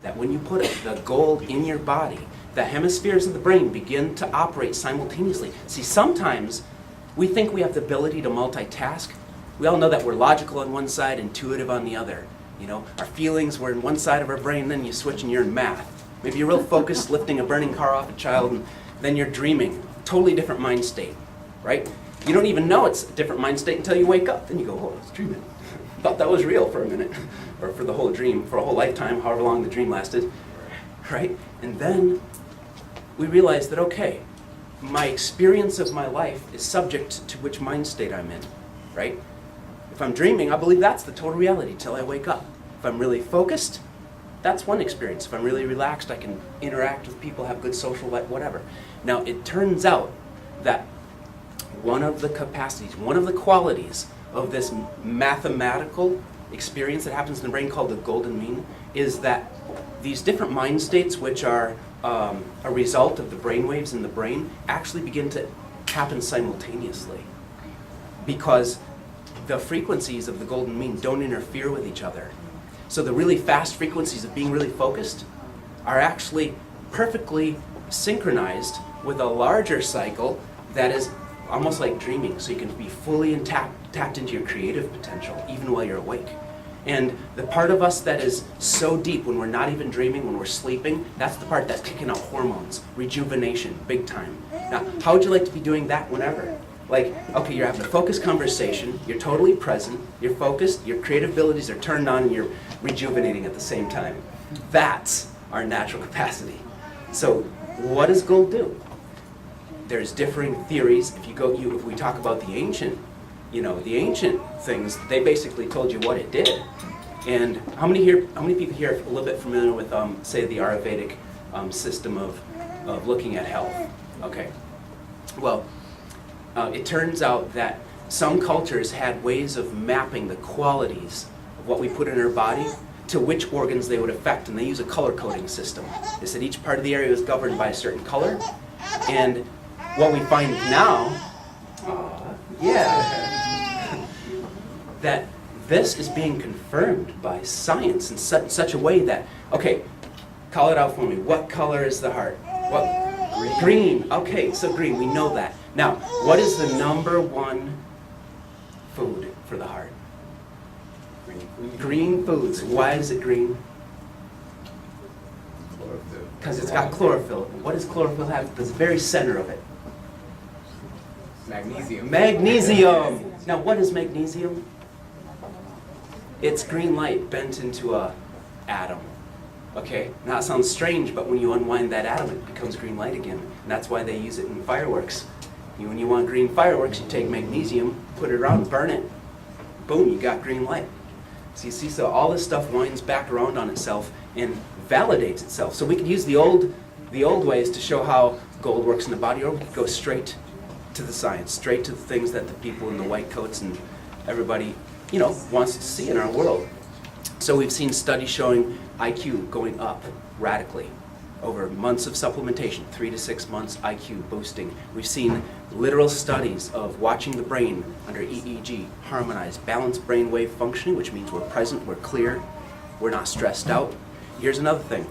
that when you put the gold in your body, the hemispheres of the brain begin to operate simultaneously. See, sometimes we think we have the ability to multitask. We all know that we're logical on one side, intuitive on the other. You know, our feelings were in one side of our brain, then you switch and you're in math. Maybe you're real focused lifting a burning car off a child, and then you're dreaming. Totally different mind state, right? You don't even know it's a different mind state until you wake up. Then you go, oh, I was dreaming. Thought that was real for a minute, or for the whole dream, for a whole lifetime, however long the dream lasted, right? And then we realize that, okay, my experience of my life is subject to which mind state I'm in, right? If I'm dreaming, I believe that's the total reality till I wake up. If I'm really focused, that's one experience. If I'm really relaxed, I can interact with people, have good social life, whatever. Now, it turns out that one of the capacities, one of the qualities of this mathematical experience that happens in the brain called the golden mean is that these different mind states, which are a result of the brain waves in the brain, actually begin to happen simultaneously, because the frequencies of the golden mean don't interfere with each other. So the really fast frequencies of being really focused are actually perfectly synchronized with a larger cycle that is almost like dreaming, so you can be fully tapped into your creative potential even while you're awake. And the part of us that is so deep when we're not even dreaming, when we're sleeping, that's the part that's kicking out hormones, rejuvenation, big time. Now, how would you like to be doing that whenever? Like, okay, you're having a focused conversation, you're totally present, you're focused, your creative abilities are turned on, and you're rejuvenating at the same time. That's our natural capacity. So what does gold do? There's differing theories. If we talk about the ancient things, they basically told you what it did. And how many people here are a little bit familiar with, say, the Ayurvedic system of looking at health? Okay. Well, it turns out that some cultures had ways of mapping the qualities of what we put in our body to which organs they would affect, and they use a color coding system. They said each part of the area was governed by a certain color, and what we find now, that this is being confirmed by science in such a way that, okay, call it out for me. What color is the heart? What? Green. Okay, so green, we know that. Now, what is the number one food for the heart? Green foods. Why is it green? Because it's got chlorophyll. What does chlorophyll have at the very center of it? Magnesium. Magnesium! Now, what is magnesium? It's green light bent into an atom. Okay? Now, it sounds strange, but when you unwind that atom, it becomes green light again. And that's why they use it in fireworks. When you want green fireworks, you take magnesium, put it around, burn it. Boom, you got green light. So you see, so all this stuff winds back around on itself and validates itself. So we could use the old ways to show how gold works in the body, or we could go straight to the science, straight to the things that the people in the white coats and everybody, wants to see in our world. So we've seen studies showing IQ going up radically over months of supplementation, 3 to 6 months IQ boosting. We've seen literal studies of watching the brain under EEG, harmonized, balanced brainwave functioning, which means we're present, we're clear, we're not stressed out. Here's another thing.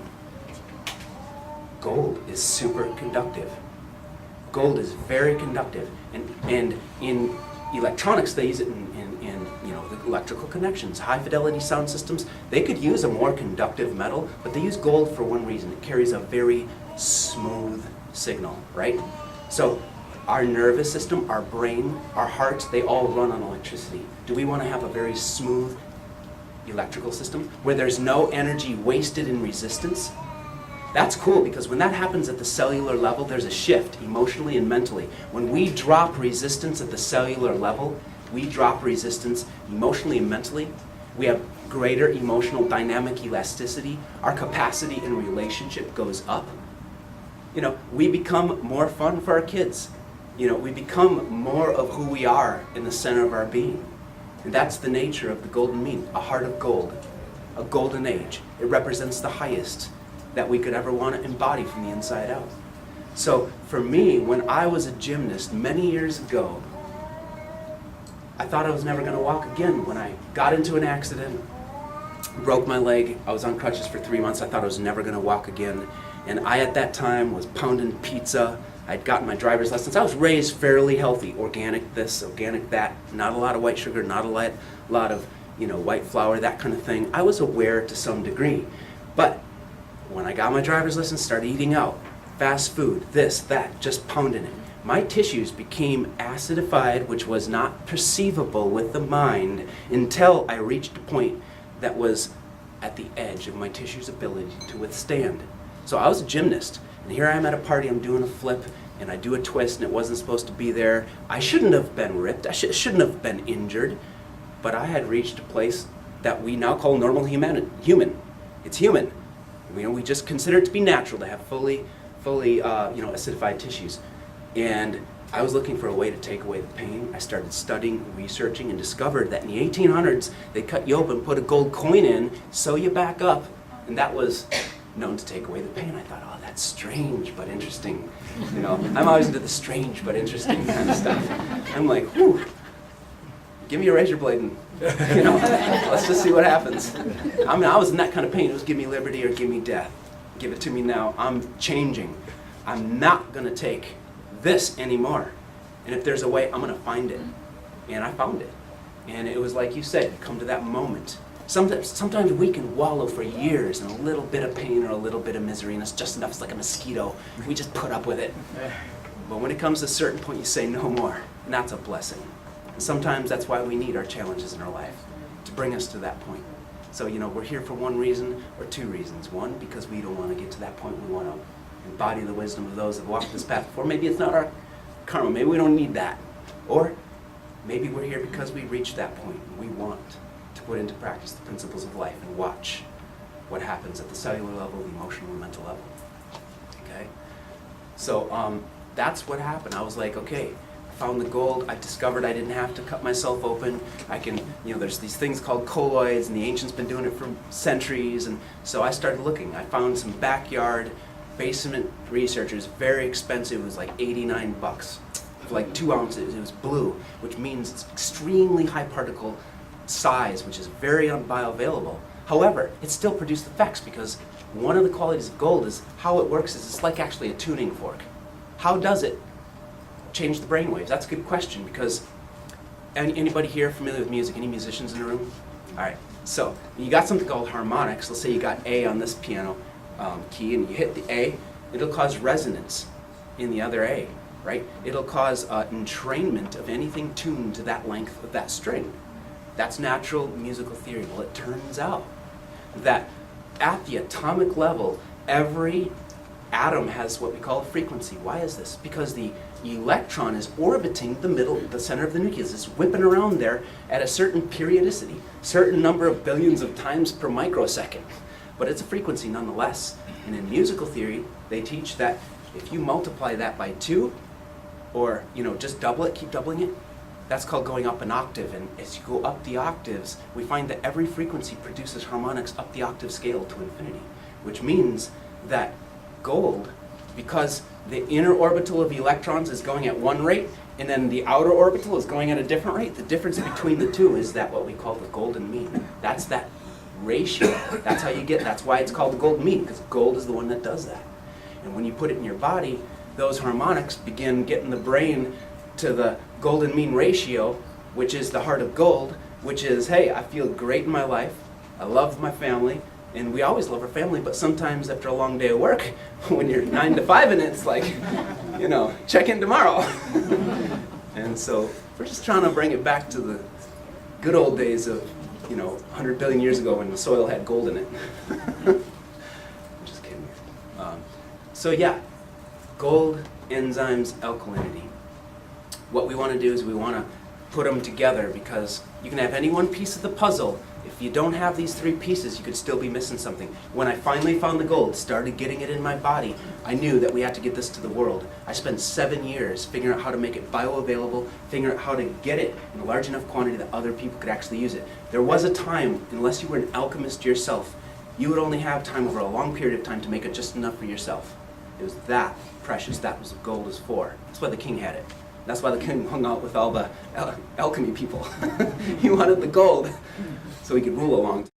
Gold is super conductive. Gold is very conductive, and in electronics they use it in the electrical connections, high fidelity sound systems. They could use a more conductive metal, but they use gold for one reason: it carries a very smooth signal, right? So our nervous system, our brain, our hearts, they all run on electricity. Do we want to have a very smooth electrical system where there's no energy wasted in resistance? That's cool, because when that happens at the cellular level, there's a shift emotionally and mentally. When we drop resistance at the cellular level, we drop resistance emotionally and mentally. We have greater emotional dynamic elasticity. Our capacity in relationship goes up. We become more fun for our kids. We become more of who we are in the center of our being. And that's the nature of the golden mean, a heart of gold, a golden age. It represents the highest that we could ever want to embody from the inside out. So for me, when I was a gymnast many years ago, I thought I was never going to walk again when I got into an accident. broke my leg. I was on crutches for 3 months. I thought I was never going to walk again. And I, at that time, was pounding pizza. I'd gotten my driver's license. I was raised fairly healthy. Organic this, organic that. Not a lot of white sugar, not a lot of, white flour, that kind of thing. I was aware to some degree. But when I got my driver's license, started eating out, fast food, this, that, just pounding it. My tissues became acidified, which was not perceivable with the mind until I reached a point that was at the edge of my tissue's ability to withstand. So I was a gymnast, and here I am at a party, I'm doing a flip, and I do a twist, and it wasn't supposed to be there. I shouldn't have been ripped, I shouldn't have been injured, but I had reached a place that we now call normal human. It's human. We just consider it to be natural to have fully acidified tissues. And I was looking for a way to take away the pain. I started studying, researching, and discovered that in the 1800s, they cut you open, put a gold coin in, sew you back up, and that was known to take away the pain. I thought, oh, that's strange but interesting. I'm always into the strange but interesting kind of stuff. I'm like, whew, give me a razor blade and, let's just see what happens. I was in that kind of pain. It was give me liberty or give me death. Give it to me now. I'm changing. I'm not going to take this anymore. And if there's a way, I'm going to find it. And I found it. And it was like you said, come to that moment. Sometimes we can wallow for years in a little bit of pain or a little bit of misery, and it's just enough. It's like a mosquito. We just put up with it. But when it comes to a certain point, you say no more. And that's a blessing. And sometimes that's why we need our challenges in our life, to bring us to that point. So, we're here for one reason or two reasons. One, because we don't want to get to that point. We want to embody the wisdom of those that walked this path before. Maybe it's not our karma. Maybe we don't need that. Or maybe we're here because we reached that point. We want to put into practice the principles of life and watch what happens at the cellular level, the emotional and mental level. Okay? So that's what happened. I was like, okay, I found the gold. I discovered I didn't have to cut myself open. I can, there's these things called colloids, and the ancients been doing it for centuries. And so I started looking. I found some backyard basement researchers, very expensive. It was like $89 for like 2 ounces. It was blue, which means it's extremely high particle size, which is very bioavailable. However, it still produced effects because one of the qualities of gold is how it works is it's like actually a tuning fork. How does it change the brainwaves? That's a good question because anybody here familiar with music? Any musicians in the room? All right. So you got something called harmonics. Let's say you got A on this piano key and you hit the A, it'll cause resonance in the other A, right? It'll cause entrainment of anything tuned to that length of that string. That's natural musical theory. Well, it turns out that at the atomic level, every atom has what we call a frequency. Why is this? Because the electron is orbiting the center of the nucleus. It's whipping around there at a certain periodicity, certain number of billions of times per microsecond. But it's a frequency nonetheless. And in musical theory, they teach that if you multiply that by 2, or just double it, keep doubling it, that's called going up an octave. And as you go up the octaves, we find that every frequency produces harmonics up the octave scale to infinity, which means that gold, because the inner orbital of electrons is going at one rate, and then the outer orbital is going at a different rate, the difference between the two is that what we call the golden mean. That's that ratio. That's how you get, that's why it's called the golden mean, because gold is the one that does that. And when you put it in your body, those harmonics begin getting the brain to the golden mean ratio, which is the heart of gold, which is, hey, I feel great in my life, I love my family, and we always love our family, but sometimes after a long day of work, when you're 9 to 5 and it's like, check in tomorrow. And so we're just trying to bring it back to the good old days of 100 billion years ago when the soil had gold in it. I'm just kidding. So yeah, gold, enzymes, alkalinity. What we want to do is we want to put them together because you can have any one piece of the puzzle. If you don't have these 3 pieces, you could still be missing something. When I finally found the gold, started getting it in my body, I knew that we had to get this to the world. I spent 7 years figuring out how to make it bioavailable, figuring out how to get it in a large enough quantity that other people could actually use it. There was a time, unless you were an alchemist yourself, you would only have time over a long period of time to make it just enough for yourself. It was that precious. That was what gold was for. That's why the king had it. That's why the king hung out with all the alchemy people. He wanted the gold so he could rule a long time.